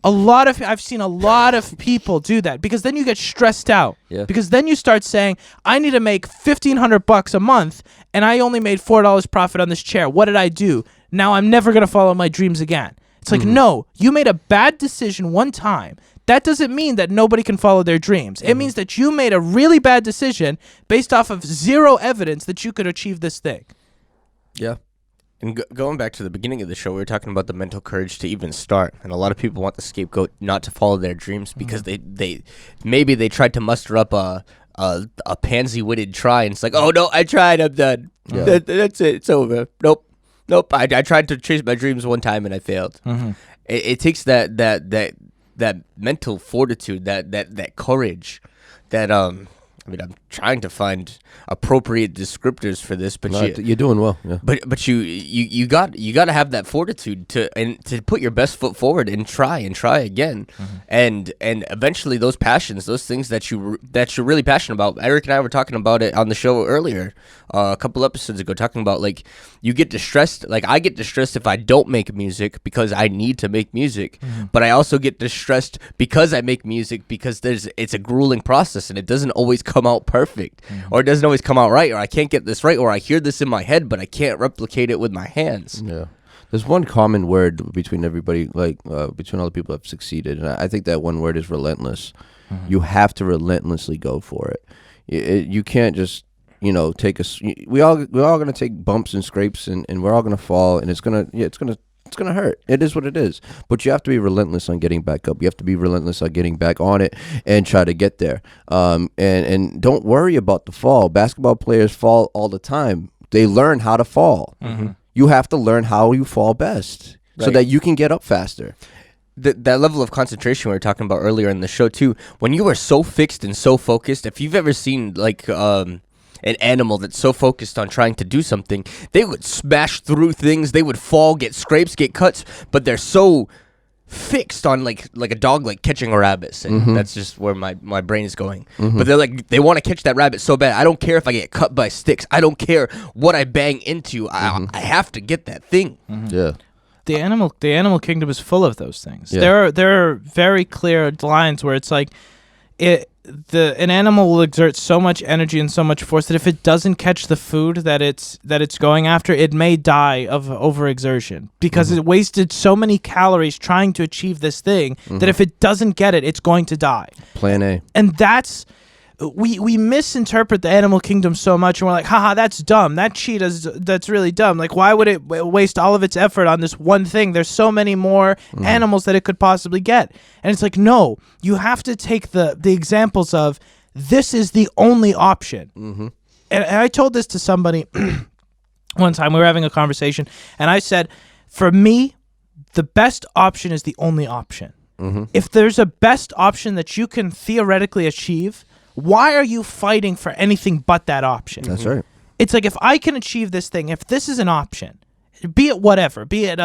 I've seen a lot of people do that because then you get stressed out. Yeah. Because then you start saying, I need to make $1,500 a month and I only made $4 profit on this chair. What did I do? Now I'm never going to follow my dreams again. It's like, no, you made a bad decision one time. That doesn't mean that nobody can follow their dreams. It means that you made a really bad decision based off of zero evidence that you could achieve this thing. Yeah. And going back to the beginning of the show, we were talking about the mental courage to even start, and a lot of people want the scapegoat not to follow their dreams because they maybe they tried to muster up a pansy-witted try, and it's like, oh no, I tried, I'm done. Yeah. That's it, it's over. Nope. I tried to chase my dreams one time and I failed. It takes that mental fortitude, that courage, that I mean, I'm trying to find appropriate descriptors for this, but You're doing well. Yeah. But you got to have that fortitude to put your best foot forward and try again, and eventually those passions, those things that you're really passionate about. Eric and I were talking about it on the show earlier, a couple episodes ago, talking about like you get distressed. Like I get distressed if I don't make music because I need to make music, but I also get distressed because I make music because it's a grueling process and it doesn't always come out perfect, or it doesn't always come out right, or I can't get this right, or I hear this in my head but I can't replicate it with my hands. Yeah. There's one common word between everybody, like between all the people that have succeeded, and I think that one word is relentless. You have to relentlessly go for it. You can't just, take we all going to take bumps and scrapes, and we're all going to fall, and it's going to hurt. It is what it is. But you have to be relentless on getting back up. You have to be relentless on getting back on it and try to get there. And don't worry about the fall. Basketball players fall all the time. They learn how to fall. You have to learn how you fall best so that you can get up faster. That level of concentration we were talking about earlier in the show too, when you are so fixed and so focused, if you've ever seen like an animal that's so focused on trying to do something, they would smash through things, they would fall, get scrapes, get cuts, but they're so fixed on like a dog like catching a rabbit, and that's just where my brain is going. But they're like, they want to catch that rabbit so bad. I don't care if I get cut by sticks, I don't care what I bang into, I have to get that thing. Yeah. The animal kingdom is full of those things. Yeah. There are very clear lines where it's like an animal will exert so much energy and so much force that if it doesn't catch the food that it's going after, it may die of overexertion because it wasted so many calories trying to achieve this thing that if it doesn't get it, it's going to die. Plan A. And that's we misinterpret the animal kingdom so much, and we're like, haha, that's dumb. That cheetah, that's really dumb. Like, why would it waste all of its effort on this one thing? There's so many more animals that it could possibly get. And it's like, no, you have to take the examples of this is the only option. And I told this to somebody one time. We were having a conversation, and I said, for me, the best option is the only option. If there's a best option that you can theoretically achieve, why are you fighting for anything but that option? That's right. It's like, if I can achieve this thing, if this is an option, be it whatever, be it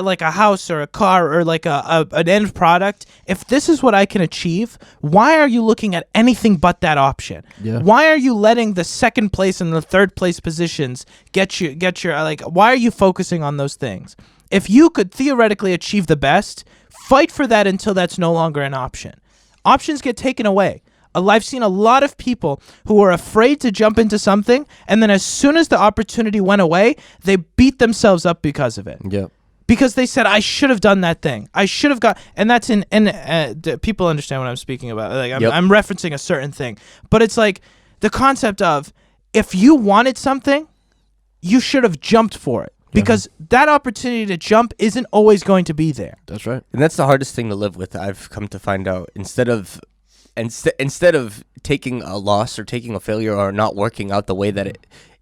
like a house or a car or like an end product, if this is what I can achieve, why are you looking at anything but that option? Yeah. Why are you letting the second place and the third place positions get your like, why are you focusing on those things? If you could theoretically achieve the best, fight for that until that's no longer an option. Options get taken away. I've seen a lot of people who were afraid to jump into something, and then as soon as the opportunity went away, they beat themselves up because of it. Yeah. Because they said, I should have done that thing. I should have got, and that's people understand what I'm speaking about. Like I'm referencing a certain thing, but it's like the concept of, if you wanted something, you should have jumped for it. Because that opportunity to jump isn't always going to be there. That's right. And that's the hardest thing to live with, I've come to find out. Instead of taking a loss or taking a failure or not working out the way that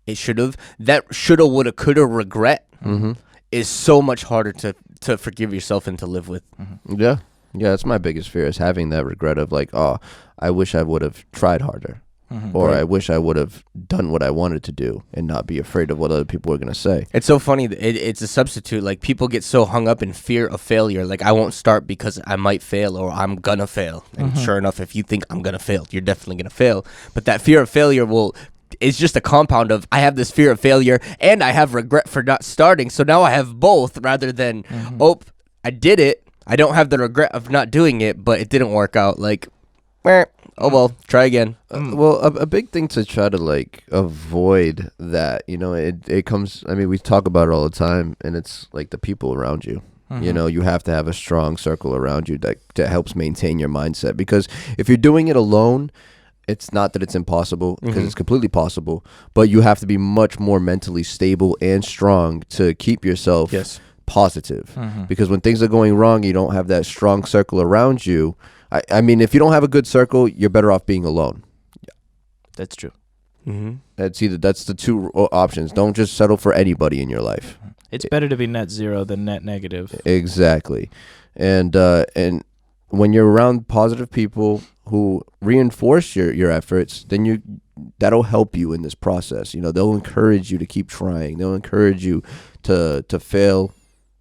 it should have, that shoulda, woulda, coulda regret is so much harder to forgive yourself and to live with. Yeah. Yeah, that's my biggest fear, is having that regret of like, oh, I wish I would have tried harder. or I wish I would have done what I wanted to do and not be afraid of what other people were going to say. It's so funny. It's a substitute. Like, people get so hung up in fear of failure. Like, I won't start because I might fail or I'm going to fail. And sure enough, if you think I'm going to fail, you're definitely going to fail. But that fear of failure is just a compound of, I have this fear of failure and I have regret for not starting. So now I have both, rather than, oh, I did it. I don't have the regret of not doing it, but it didn't work out. Like, oh well, try again. Well, a big thing to try to like avoid that, it comes, I mean, we talk about it all the time, and it's like the people around you. You have to have a strong circle around you that helps maintain your mindset, because if you're doing it alone, it's not that it's impossible, because it's completely possible, but you have to be much more mentally stable and strong to keep yourself positive. Because when things are going wrong, you don't have that strong circle around you. I mean, if you don't have a good circle, you're better off being alone. That's true. That's the two options. Don't just settle for anybody in your life. It's better to be net zero than net negative. Exactly. And when you're around positive people who reinforce your efforts, then that'll help you in this process. They'll encourage you to keep trying. They'll encourage you to fail,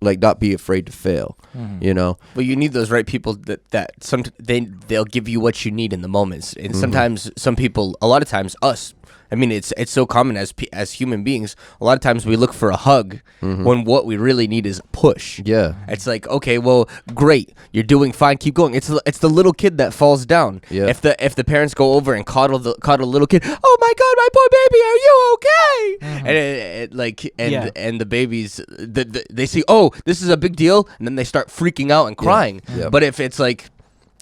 like not be afraid to fail. Well, you need those right people they'll give you what you need in the moments. And sometimes some people, a lot of times us, I mean, it's so common as human beings. A lot of times we look for a hug when what we really need is a push. Yeah. It's like, okay, well, great, you're doing fine, keep going. It's the little kid that falls down. Yeah. If the parents go over and coddle little kid, oh my God, my poor baby, are you okay? And the babies, they see, oh, this is a big deal, and then they start freaking out and crying. Yeah. But if it's like,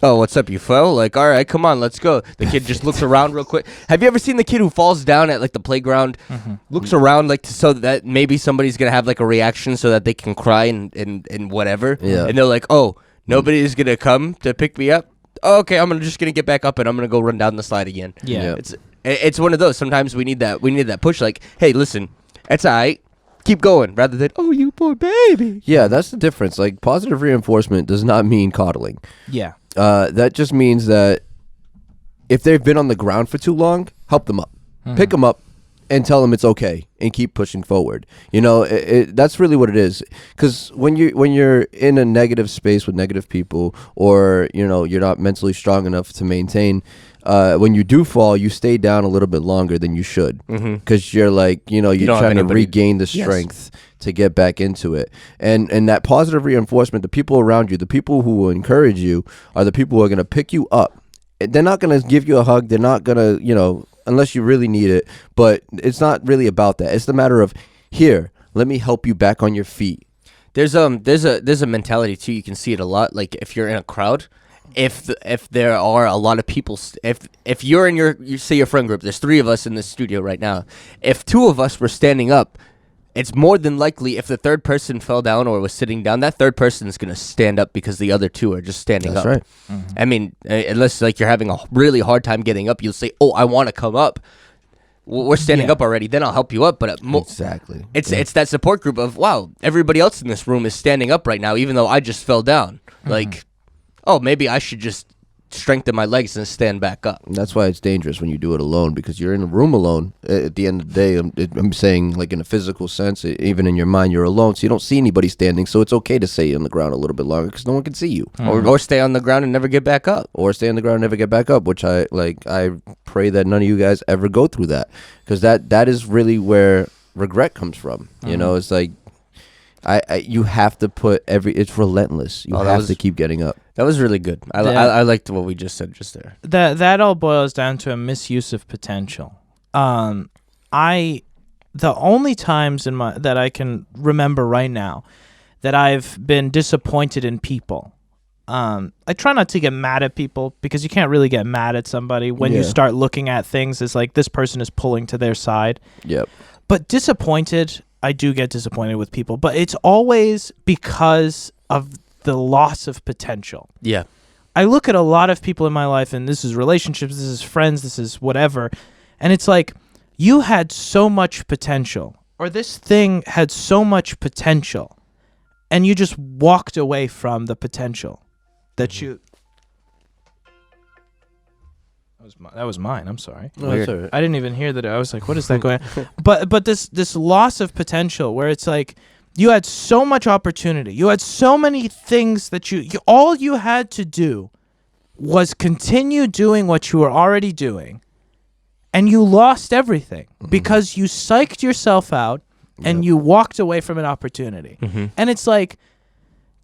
oh, what's up, you fell? Like, all right, come on, let's go. The kid just looks around real quick. Have you ever seen the kid who falls down at like the playground, looks around like so that maybe somebody's gonna have like a reaction so that they can cry and whatever? Yeah. And they're like, oh, nobody's gonna come to pick me up. Oh, okay, I'm just gonna get back up and I'm gonna go run down the slide again. Yeah. It's one of those. Sometimes we need that push. Like, hey, listen, it's all right. Keep going, rather than, oh, you poor baby. Yeah, that's the difference. Like, positive reinforcement does not mean coddling. Yeah. That just means that if they've been on the ground for too long, help them up. Pick them up and tell them it's okay and keep pushing forward. That's really what it is. Because when you're in a negative space with negative people, or you're not mentally strong enough to maintain, when you do fall, you stay down a little bit longer than you should, because you're like, you're trying to regain the strength to get back into it. And that positive reinforcement, the people around you, the people who will encourage you, are the people who are going to pick you up. They're not going to give you a hug. They're not going to, unless you really need it. But it's not really about that. It's the matter of, here, let me help you back on your feet. There's a mentality too. You can see it a lot. Like, if you're in a crowd, if there are a lot of people, if you're in your friend group, there's 3 of us in this studio right now. If 2 of us were standing up, it's more than likely, if the third person fell down or was sitting down, that third person is going to stand up because the other 2 are just standing up. That's right. I mean, unless like you're having a really hard time getting up, you'll say, oh, I want to come up. We're standing up already, then I'll help you up. But Exactly. It's that support group of, wow, everybody else in this room is standing up right now, even though I just fell down. Like, oh, maybe I should just strengthen my legs and stand back up. That's why it's dangerous when you do it alone, because you're in a room alone. At the end of the day, I'm saying, like, in a physical sense, even in your mind, you're alone, so you don't see anybody standing. So it's okay to stay on the ground a little bit longer because no one can see you, or stay on the ground and never get back up, or stay on the ground and never get back up. Which I pray that none of you guys ever go through that, because that is really where regret comes from. It's like, you have to put it's relentless. You have to keep getting up. That was really good. I liked what we just said just there. That all boils down to a misuse of potential. The only times that I can remember right now that I've been disappointed in people. I try not to get mad at people, because you can't really get mad at somebody when you start looking at things as like, this person is pulling to their side. Yep. But disappointed, I do get disappointed with people, but it's always because of the loss of potential. Yeah. I look at a lot of people in my life, and this is relationships, this is friends, this is whatever, and it's like, you had so much potential, or this thing had so much potential, and you just walked away from the potential that you... That was mine. I'm sorry. No, that's all right. I didn't even hear that. I was like, what is that going on? But this loss of potential where it's like you had so much opportunity. You had so many things that all you had to do was continue doing what you were already doing, and you lost everything because you psyched yourself out and you walked away from an opportunity. And it's like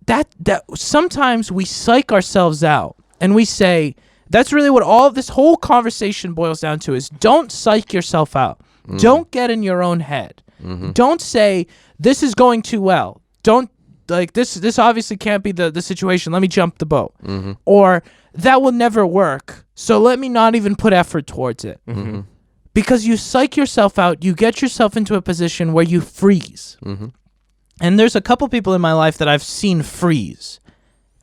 that sometimes we psych ourselves out and we say, that's really what all of this whole conversation boils down to is don't psych yourself out. Don't get in your own head. Don't say, this is going too well. Don't, like, this obviously can't be the situation. Let me jump the boat. Or, that will never work, so let me not even put effort towards it. Because you psych yourself out, you get yourself into a position where you freeze. And there's a couple people in my life that I've seen freeze.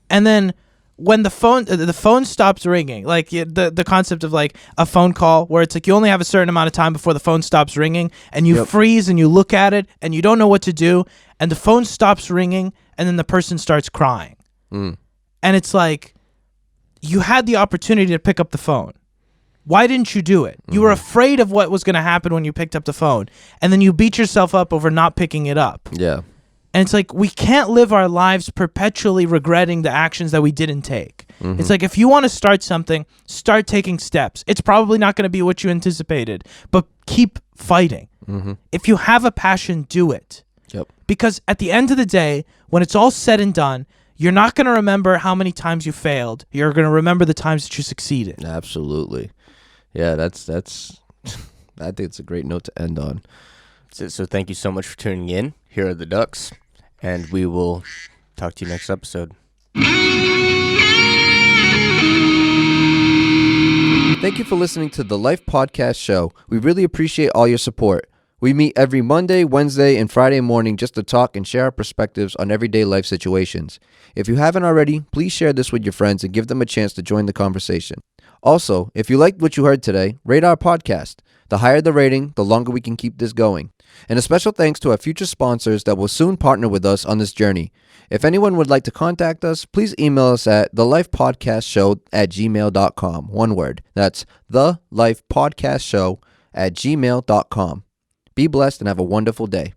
And then when the phone stops ringing, like the concept of like a phone call where it's like you only have a certain amount of time before the phone stops ringing, and you freeze and you look at it and you don't know what to do, and the phone stops ringing and then the person starts crying. And it's like, you had the opportunity to pick up the phone. Why didn't you do it? You were afraid of what was going to happen when you picked up the phone, and then you beat yourself up over not picking it up. Yeah. And it's like, we can't live our lives perpetually regretting the actions that we didn't take. It's like, if you want to start something, start taking steps. It's probably not going to be what you anticipated, but keep fighting. If you have a passion, do it. Because at the end of the day, when it's all said and done, you're not going to remember how many times you failed. You're going to remember the times that you succeeded. Absolutely. Yeah, that's I think it's a great note to end on. So thank you so much for tuning in. Here are the Ducks, and we will talk to you next episode. Thank you for listening to the Life Podcast Show. We really appreciate all your support. We meet every Monday, Wednesday, and Friday morning just to talk and share our perspectives on everyday life situations. If you haven't already, please share this with your friends and give them a chance to join the conversation. Also, if you liked what you heard today, rate our podcast. The higher the rating, the longer we can keep this going. And a special thanks to our future sponsors that will soon partner with us on this journey. If anyone would like to contact us, please email us at thelifepodcastshow@gmail.com. One word. That's thelifepodcastshow@gmail.com. Be blessed and have a wonderful day.